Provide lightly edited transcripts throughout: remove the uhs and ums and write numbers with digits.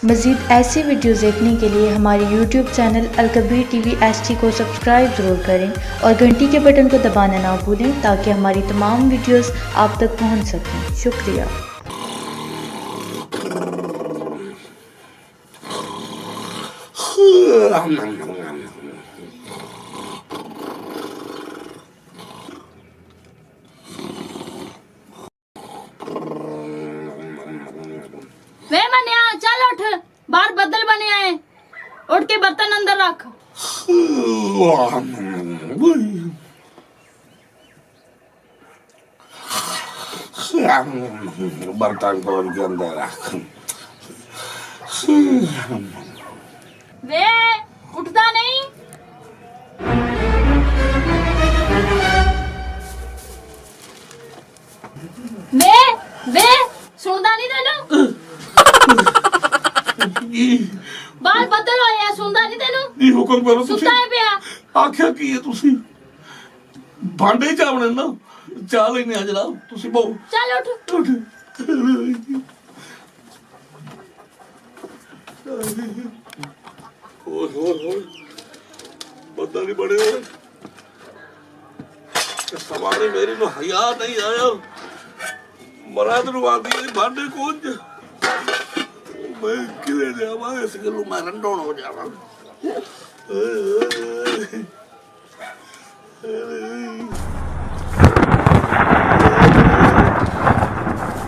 मज़ीद ऐसी वीडियोज़ देखने के लिए हमारे YouTube channel Al Kabir TV HD को सब्सक्राइब ज़रूर करें और घंटी के बटन को दबाना ना भूलें ताकि हमारी तमाम वीडियोज़ आप तक पहुंच सकें। शुक्रिया। वे मनिया चल उठ, बाहर बदल बने आए, उठ के बर्तन अंदर रख। बर्तन कौन के अंदर रख। वे उठता नहीं। वे सुनदा नहीं तेनू। बाल बदल होया, सुनदा नहीं तेनू। ये हुक्म करो तुसी। सुता है पिया। आख्या की है तुसी भांडे चावने ना चाल ही नहीं आ जनाब तुसी बहु चल उठ। उठ। ओए बंदा नहीं बड़े हुए सवारी मेरी नो हया नहीं आया मराद नु आंदी है भांडे कौन ज मैं किले जावा इस गलू मैं रंडोण हो जावा।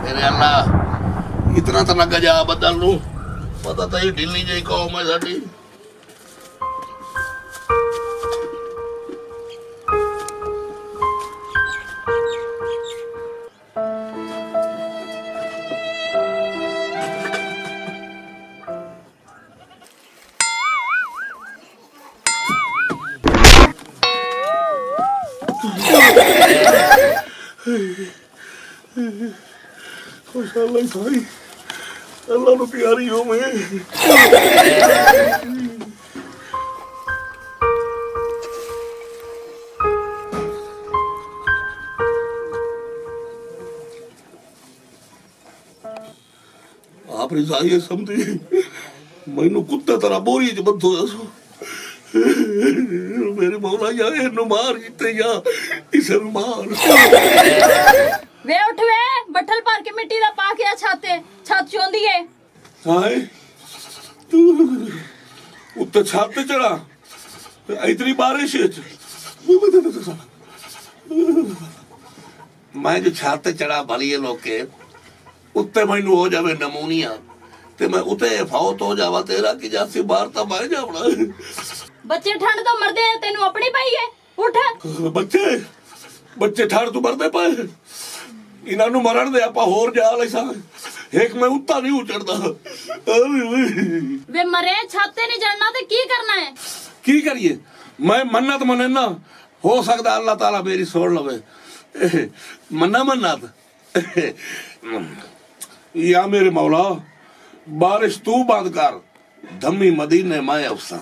मेरे अल्लाह इतना तो ना गजा बदल लूं पता तो ये ढिल्ली जी कौम है साडी। खुशाला सारी अल्लाह नु प्यारी हो मैं। आप रिजाई समझी मैनू कुत्ते तरह बोरी च बंधो सो मेरे मौला या इन्नू मार जिते या इसे मार। वे उठ वे, बट्ठल भर के मिट्टी दा पा के छाते छत चोंदी है। हाय तू उत्ते छत ते चढ़ा इतनी बारिश मैं जो छत ते चढ़ा भलिए लोके उत्ते मैनू हो जावे नमूनिया ते मैं उते फौत हो जावा तेरा की जासी बाहर तो मैं जावना। बच्चे ठंड तो मरदे हैं, तेनू अपनी पाई है। उठ। बच्चे ठंड तो मरदे पाए इन्हां नू मरण दे आपां होर जा ले सा एक मैं उत्ता नहीं उचड़दा। वे मरे छाते नहीं चढ़ना ते की करना है? की करिए मैं मन्नत मने ना हो सकदा अल्लाह ताला मेरी सुन लवे मन्ना मन्नत या मेरे मौला बारिश तू बंद कर धम्मी मदीने मैं अफसा।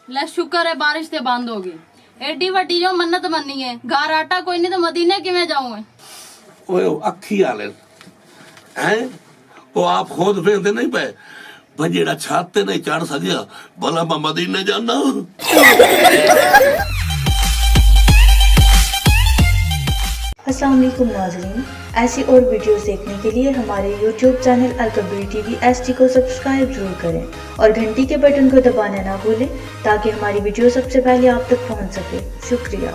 ले शुक्र है बारिश ते बंद होगी। एडी वड्डी जो मन्नत मन्नी है, घर आटा कोई नहीं तो मदीने किवें जाऊं मैं? ओए अखी वाले हैं वो आप खुद वेंदे नहीं पे भाई जेड़ा छत ते नहीं चढ़ सकिया भला मैं मदीने जाना। अस्सलाम वालेकुम नाज़रीन, ऐसी और वीडियोस देखने के लिए हमारे YouTube channel Al Kabir TV HD को सब्सक्राइब जरूर करें और घंटी के बटन को दबाना ना भूलें ताकि हमारी वीडियो सबसे पहले आप तक पहुंच सके। शुक्रिया।